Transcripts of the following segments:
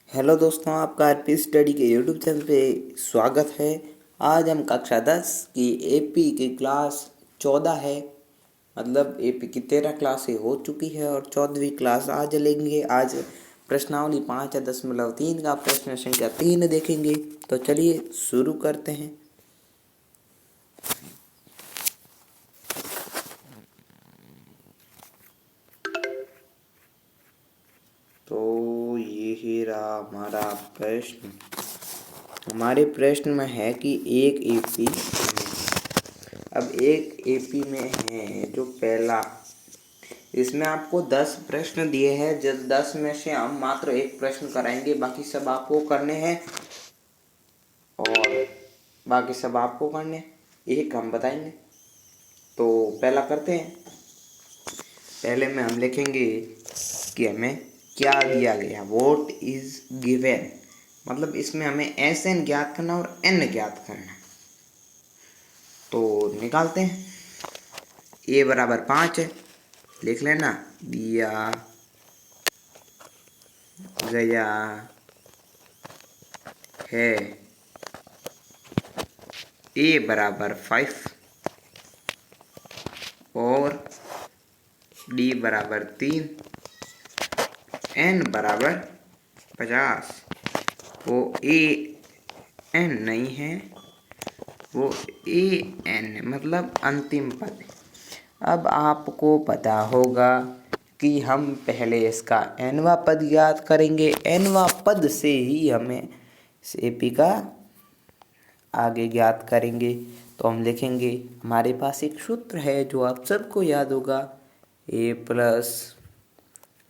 Hello दोस्तों, आपका RP study के यूट्यूब चैनल पे स्वागत है। आज हम कक्षा 10 की एपी की क्लास 14 है। मतलब एपी की 13 क्लासें हो चुकी है और 14वीं क्लास आज लेंगे। आज प्रश्नावली 5.3 का प्रश्न संख्या 3 देखेंगे। तो चलिए शुरू करते हैं। तो ये रहा हमारा प्रश्न। हमारे प्रश्न में है कि एक एपी अब एक एपी में है जो पहला, इसमें आपको 10 प्रश्न दिए हैं। जब 10 में से हम मात्र एक प्रश्न कराएंगे, बाकी सब आपको करने हैं और बाकी सब आपको करने हैं, एक हम बताएंगे। तो पहला करते हैं। पहले में हम लिखेंगे कि हमें क्या दिया गया, वॉट इज गिवन। मतलब इसमें हमें एस एन ज्ञात करना और एन ज्ञात करना। तो निकालते हैं। ए बराबर 5 है, लिख लेना। दिया गया है ए बराबर 5 और डी बराबर 3, एन बराबर 50। वो ए एन नहीं है, वो ए एन है, मतलब अंतिम पद। अब आपको पता होगा कि हम पहले इसका एनवा पद याद करेंगे। एनवा पद से ही हमें इस एपी का आगे ज्ञात करेंगे। तो हम लिखेंगे, हमारे पास एक सूत्र है जो आप सबको याद होगा, ए प्लस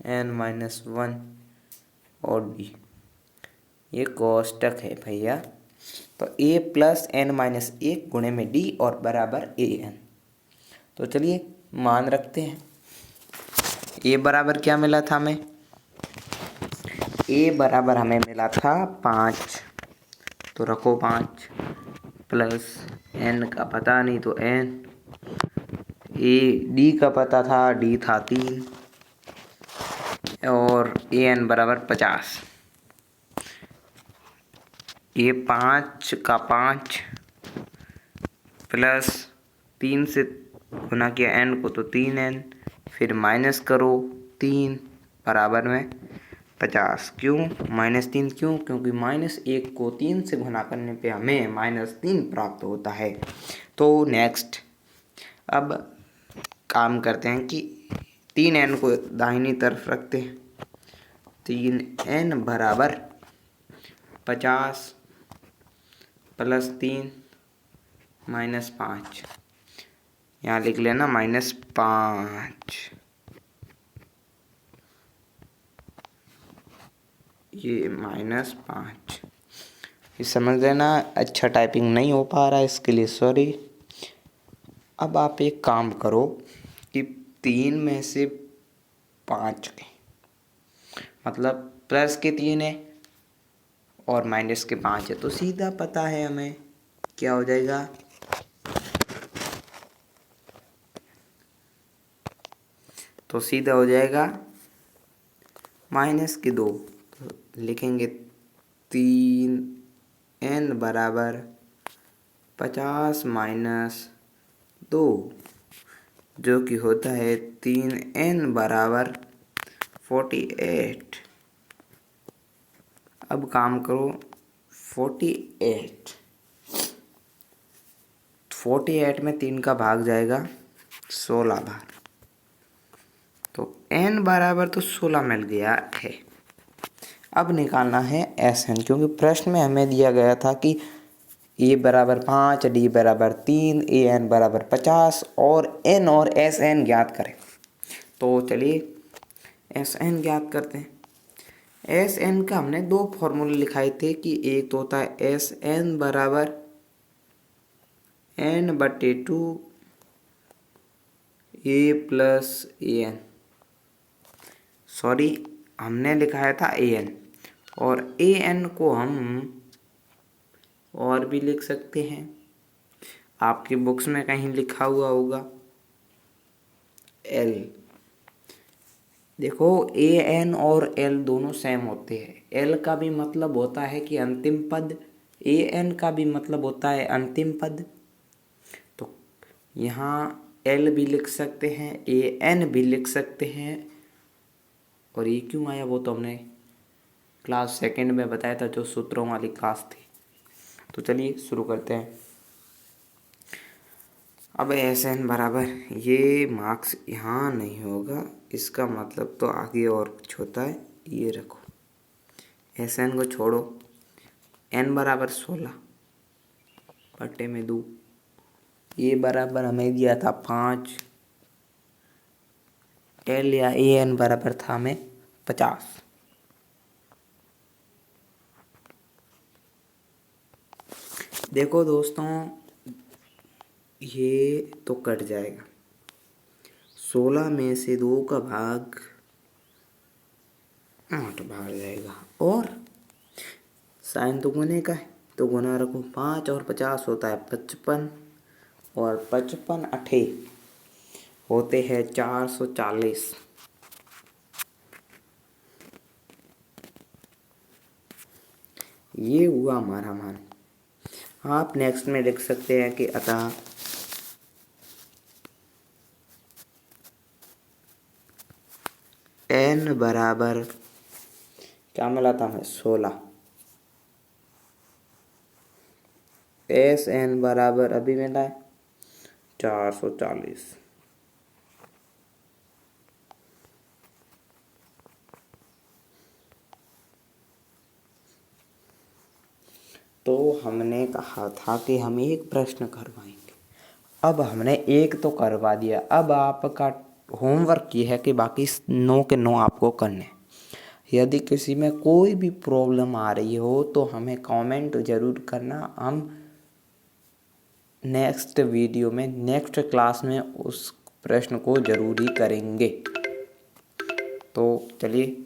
एन माइनस 1 और डी। ये कोष्टक है भैया। तो ए प्लस एन माइनस 1 गुणे में डी और बराबर ए एन। तो चलिए मान रखते हैं। ए बराबर क्या मिला था हमें? ए बराबर हमें मिला था 5। तो रखो 5 प्लस एन का पता नहीं तो एन, ए डी का पता था, डी था 3 और ए एन बराबर 50। ये 5 का 5 प्लस 3 से गुना किया एन को तो 3n, फिर माइनस करो 3 बराबर में 50। क्यों -3? क्यों? क्योंकि -1 को 3 से गुना करने पे हमें -3 प्राप्त होता है। तो नेक्स्ट अब काम करते हैं कि 3n को दाहिनी तरफ रखते हैं। 3n बराबर 50 प्लस 3 माइनस 5। यहाँ लिख लेना -5। ये -5 ये समझ लेना। अच्छा टाइपिंग नहीं हो पा रहा है, इसके लिए सॉरी। अब आप एक काम करो कि 3 में से 5 के मतलब प्लस के 3 है और माइनस के 5 है, तो सीधा पता है हमें क्या हो जाएगा। तो सीधा हो जाएगा -2। तो लिखेंगे 3n बराबर 50 माइनस 2, जो कि होता है 3n बराबर 48। अब काम करो 48 में 3 का भाग जाएगा 16 बार। तो n बराबर तो 16 मिल गया है। अब निकालना है एस एन, क्योंकि प्रश्न में हमें दिया गया था कि ए बराबर 5, डी बराबर 3, ए एन बराबर 50 और एन और एस एन ज्ञात करें। तो चलिए एस एन ज्ञात करते हैं। एस एन का हमने 2 फॉर्मूले लिखाए थे कि एक तो होता है एस एन बराबर n/2 A plus A N. Sorry, हमने लिखाया था ए एन, और ए एन को हम और भी लिख सकते हैं। आपकी बुक्स में कहीं लिखा हुआ होगा एल। देखो ए एन और एल दोनों सेम होते हैं। एल का भी मतलब होता है कि अंतिम पद, ए एन का भी मतलब होता है अंतिम पद। तो यहाँ एल भी लिख सकते हैं, ए एन भी लिख सकते हैं। और ये क्यों आया वो तो हमने क्लास सेकंड में बताया था, जो सूत्रों वाली क्लास थी। तो चलिए शुरू करते हैं। अब एस एन बराबर, ये मार्क्स यहाँ नहीं होगा, इसका मतलब तो आगे और कुछ होता है। ये रखो, एस एन को छोड़ो। एन बराबर 16 बटे में 2। ये बराबर हमें दिया था 5। एल या ए एन बराबर था हमें 50। देखो दोस्तों, ये तो कट जाएगा। 16 में से 2 का भाग 8 भाग जाएगा। और साइन तो गुने का है, तो गुना रखो। 5 और 50 होता है 55, और 55 अठे होते हैं 440। ये हुआ हमारा मान। आप नेक्स्ट में लिख सकते हैं कि अतः एन बराबर क्या मिला था हमें 16। एस एन बराबर अभी मिला है 440। तो हमने कहा था कि हम एक प्रश्न करवाएंगे। अब हमने एक तो करवा दिया। अब आपका होमवर्क ये है कि बाकी 9 के 9 आपको करने। यदि किसी में कोई भी प्रॉब्लम आ रही हो तो हमें कमेंट ज़रूर करना। हम नेक्स्ट वीडियो में, नेक्स्ट क्लास में उस प्रश्न को ज़रूर ही करेंगे। तो चलिए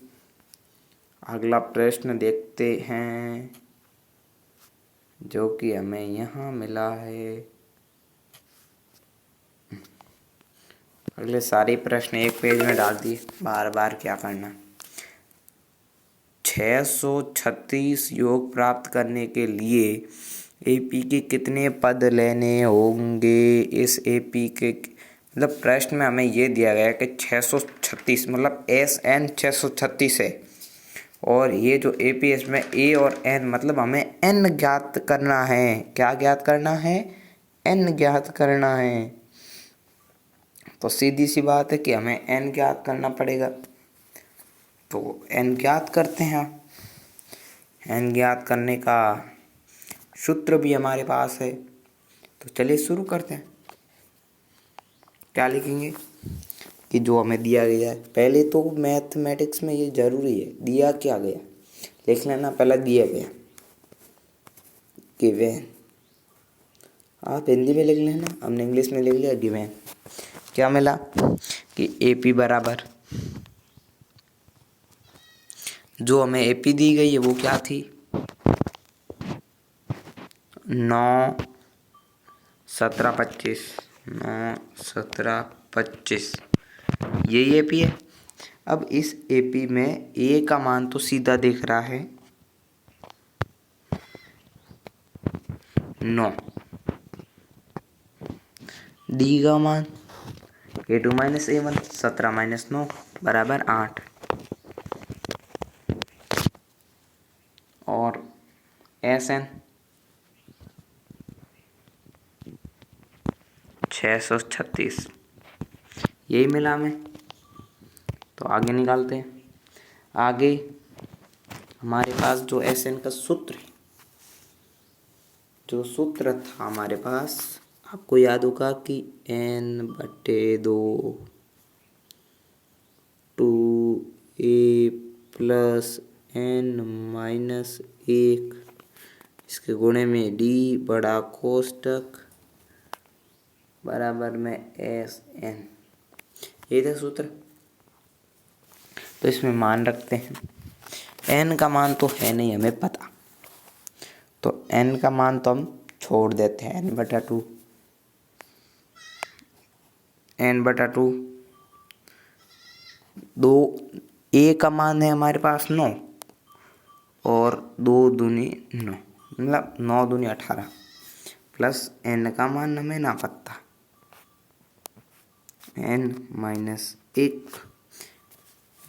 अगला प्रश्न देखते हैं, जो कि हमें यहाँ मिला है। अगले सारे प्रश्न एक पेज में डाल दिए, बार बार क्या करना। 636 योग प्राप्त करने के लिए एपी के कितने पद लेने होंगे। इस एपी के मतलब प्रश्न में हमें ये दिया गया है कि 636 मतलब एस एन 636 है। और ये जो एपी है इसमें ए और एन मतलब हमें एन ज्ञात करना है। क्या ज्ञात करना है? एन ज्ञात करना है। तो सीधी सी बात है कि हमें एन ज्ञात करना पड़ेगा। तो एन ज्ञात करते हैं। एन ज्ञात करने का सूत्र भी हमारे पास है। तो चलिए शुरू करते हैं। क्या लिखेंगे कि जो हमें दिया गया है। पहले तो मैथमेटिक्स में ये जरूरी है, दिया क्या गया लिख लेना। पहला दिया गया गिवन, आप हिंदी में लिख लेना, हमने इंग्लिश में लिख लिया गिवन। क्या मिला कि एपी बराबर, जो हमें एपी दी गई है वो क्या थी 9 17 25। 9 17 25 यही एपी है। अब इस एपी में ए का मान तो सीधा दिख रहा है 9, डी का मान A2 माइनस A1 17 माइनस 9 बराबर 8। और एस एन 636 यही मिला हमें। तो आगे निकालते हैं। आगे हमारे पास जो एस एन का सूत्र है, जो सूत्र था हमारे पास, आपको याद होगा कि n/2 2a प्लस n-1 इसके गुणे में d बड़ा कोष्टक बराबर में एस एन। ये था सूत्र। तो इसमें मान रखते हैं। n का मान तो है नहीं हमें पता, तो n का मान तो हम छोड़ देते हैं। n/2 n/2 दो ए का मान है हमारे पास 9 और 2 दूनी 9, मतलब 9 दूनी 18 प्लस n का मान हमें ना पता, n-1।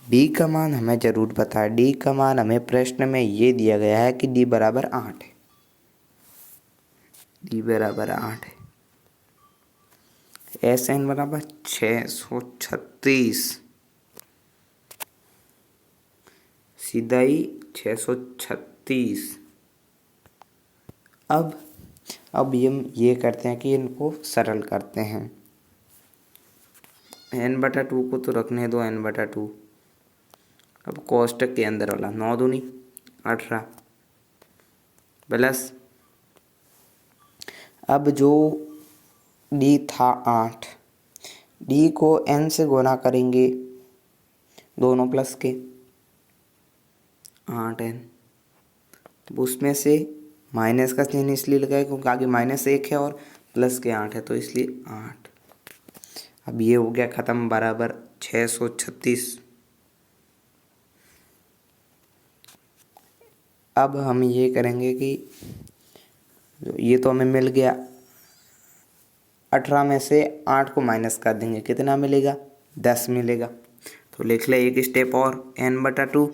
डी का मान हमें जरूर पता है। डी का मान हमें प्रश्न में ये दिया गया है कि डी बराबर 8 है। डी बराबर 8 है। एस एन बराबर 636, सीधा ही 636। अब ये करते हैं कि इनको सरल करते हैं। n/2 को तो रखने दो, n/2। अब कोष्टक के अंदर वाला 9 दूनी 18 प्लस, अब जो डी था 8, डी को n से गुना करेंगे दोनों प्लस के 8n, तो उसमें से माइनस का चिन्ह इसलिए लगाया क्योंकि आगे -1 है और प्लस के 8 है, तो इसलिए 8। अब ये हो गया ख़त्म, बराबर 636। अब हम ये करेंगे कि ये तो हमें मिल गया, 18 में से 8 को माइनस कर देंगे, कितना मिलेगा? 10 मिलेगा। तो लिख ले एक स्टेप और, n/2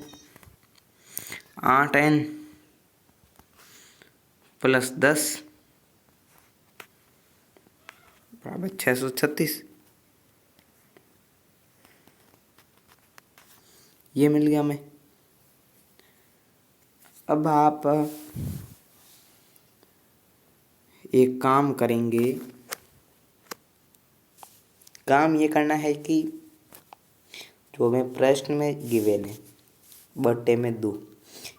8n प्लस 10 बराबर 636। ये मिल गया हमें। अब आप एक काम करेंगे, काम ये करना है कि जो हमें प्रश्न में गिवन है बट्टे में 2,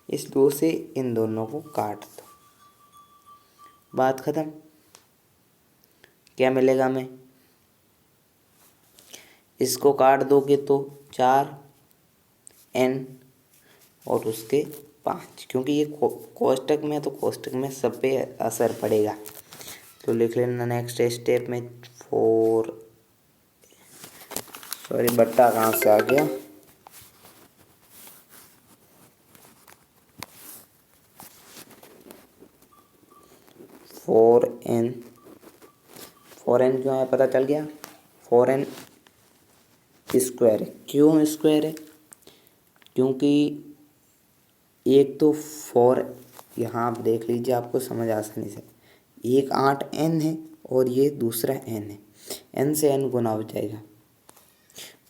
इस 2 से इन दोनों को काट दो, बात खत्म। क्या मिलेगा हमें? इसको काट दोगे तो 4n और उसके 5, क्योंकि ये कोष्टक में है तो कोष्टक में सब पे असर पड़ेगा। तो लिख लेना नेक्स्ट स्टेप में 4, सॉरी बट्टा कहाँ से आ गया, 4n। 4n क्यों है पता चल गया, 4n स्क्वायर है। क्यों स्क्वायर है? क्योंकि एक तो 4 यहाँ आप देख लीजिए, आपको समझ आसानी से, एक 8n है और ये दूसरा n है, n से n गुना हो जाएगा।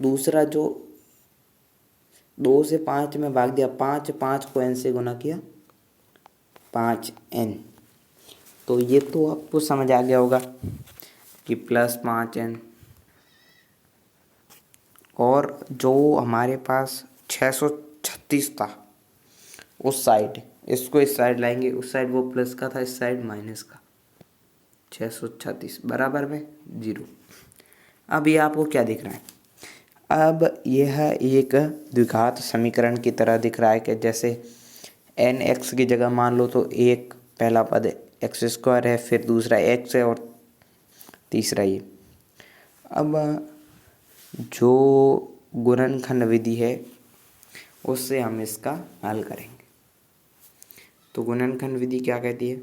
दूसरा जो 2 से 5 में भाग दिया, 5 को n से गुना किया 5n, तो ये तो आपको समझ आ गया होगा कि प्लस 5n। और जो हमारे पास 636 था उस साइड, इसको इस साइड लाएंगे, उस साइड वो प्लस का था, इस साइड माइनस का, 636 बराबर में 0। अब ये आपको क्या दिख रहा है? अब यह एक द्विघात समीकरण की तरह दिख रहा है कि जैसे n(x) की जगह मान लो तो एक पहला पद x² है, फिर दूसरा x है और तीसरा ये। अब जो गुणनखंड विधि है उससे हम इसका हल करेंगे। तो गुणनखंड विधि क्या कहती है?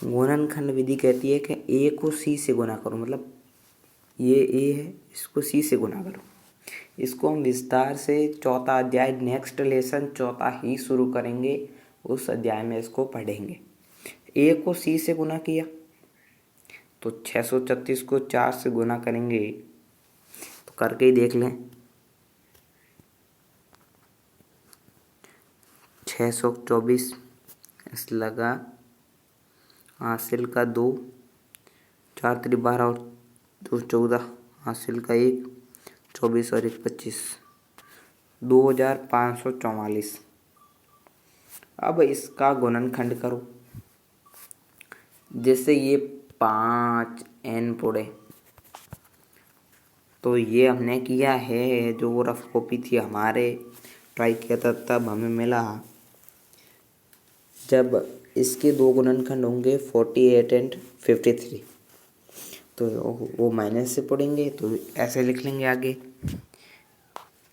गुणनखंड विधि कहती है कि a को c से गुना करो, मतलब ये a है, इसको c से गुना करो। इसको हम विस्तार से चौथा अध्याय नेक्स्ट लेसन चौथा ही शुरू करेंगे, उस अध्याय में इसको पढ़ेंगे। a को c से गुना किया तो 636 को 4 से गुना करेंगे, तो करके ही देख लें। 624 इस लगा हासिल का 2, 4 3 12 और 2 14, हासिल का 1, 24 और 1 25, 2544। अब इसका गुणनखंड करो जिससे ये 5n पड़े। तो ये हमने किया है, जो रफ कॉपी थी हमारे, ट्राई किया था तब हमें मिला। जब इसके दो गुणनखंड होंगे 48 एंड 53, तो वो माइनस से पढ़ेंगे, तो ऐसे लिख लेंगे आगे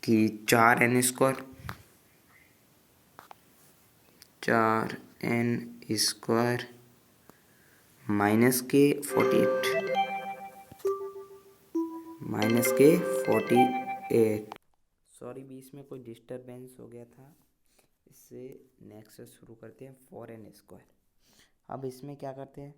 कि 4n² 4n² -48 सॉरी, बीच में कोई डिस्टरबेंस हो गया था। इससे नेक्स्ट से शुरू करते हैं 4n²। अब इसमें क्या करते हैं,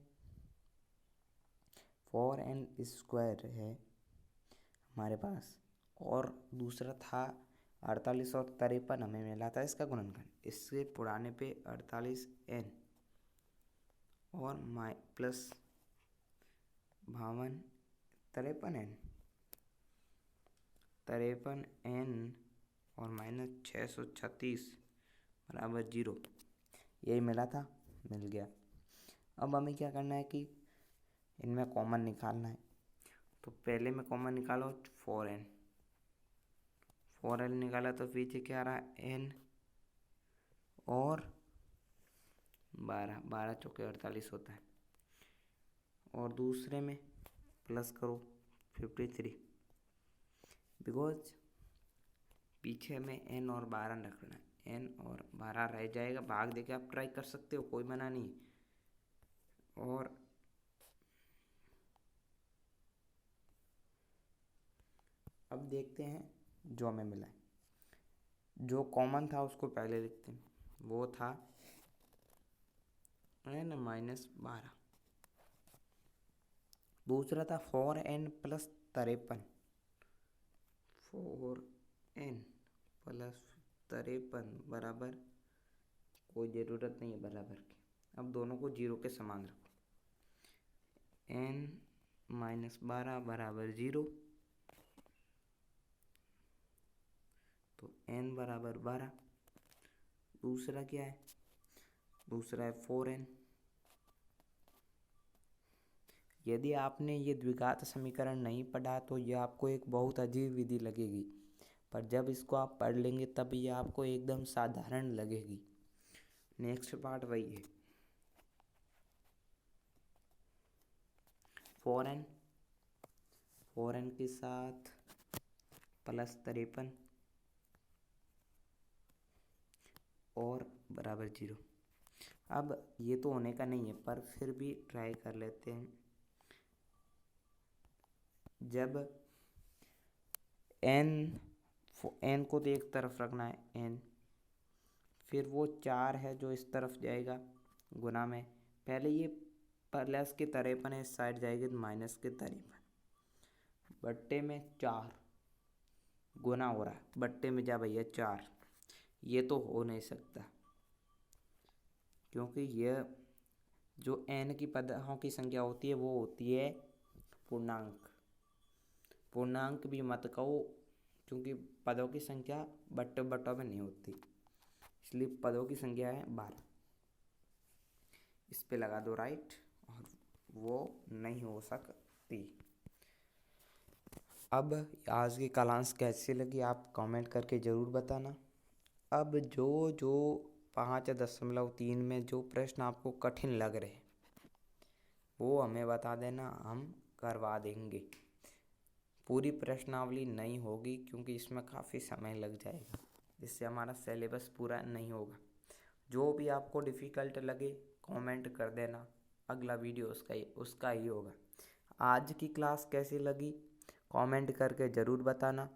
4n² है हमारे पास, और दूसरा था 48 और 53 हमें मिला था इसका गुणनखंड। इससे पुराने पे 48n और प्लस 52 53n और -636 बराबर 0, यही मिला था, मिल गया। अब हमें क्या करना है कि इनमें कॉमन निकालना है। तो पहले में कॉमन निकालो 4n निकाला तो पीछे क्या रहा, n और 12 चौके 48 होता है, और दूसरे में प्लस करो 53, बिकॉज पीछे में n और 12 रखना है, n और 12 रह जाएगा, भाग देके आप ट्राई कर सकते हो, कोई मना नहीं। और अब देखते हैं जो हमें मिला है। जो कॉमन था उसको पहले लिखते हैं, वो था n -12। दूसरा था 4n + 53, 4n + 53 बराबर, कोई ज़रूरत नहीं है बराबर की। अब दोनों को 0 के समान रखो, n -12 बराबर 0, तो n बराबर 12। दूसरा क्या है, दूसरा है 4n। यदि आपने ये द्विघात समीकरण नहीं पढ़ा तो ये आपको एक बहुत अजीब विधि लगेगी, पर जब इसको आप पढ़ लेंगे तब ये आपको एकदम साधारण लगेगी। नेक्स्ट पार्ट वही है, 4n के साथ +53 और बराबर 0। अब ये तो होने का नहीं है, पर फिर भी ट्राई कर लेते हैं। जब n को तो एक तरफ रखना है n, फिर वो 4 है जो इस तरफ जाएगा गुना में, पहले ये प्लस के 53 है, इस साइड जाएगी तो माइनस के 53, बट्टे में 4 गुना हो रहा है, बट्टे में जा भैया 4, ये तो हो नहीं सकता, क्योंकि यह जो n की पदों की संख्या होती है वो होती है पूर्णांक। पूर्णांक भी मत कहो, क्योंकि पदों की संख्या बट्टों में नहीं होती, इसलिए पदों की संख्या है 12। इस पे लगा दो राइट, और वो नहीं हो सकती। अब आज की क्लास कैसी लगी आप कमेंट करके ज़रूर बताना। अब जो 5.3 में जो प्रश्न आपको कठिन लग रहे वो हमें बता देना, हम करवा देंगे। पूरी प्रश्नावली नहीं होगी क्योंकि इसमें काफ़ी समय लग जाएगा, जिससे हमारा सिलेबस पूरा नहीं होगा। जो भी आपको डिफ़िकल्ट लगे कमेंट कर देना, अगला वीडियो उसका ही होगा। आज की क्लास कैसी लगी कमेंट करके ज़रूर बताना।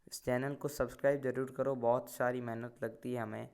इस चैनल को सब्सक्राइब ज़रूर करो, बहुत सारी मेहनत लगती है हमें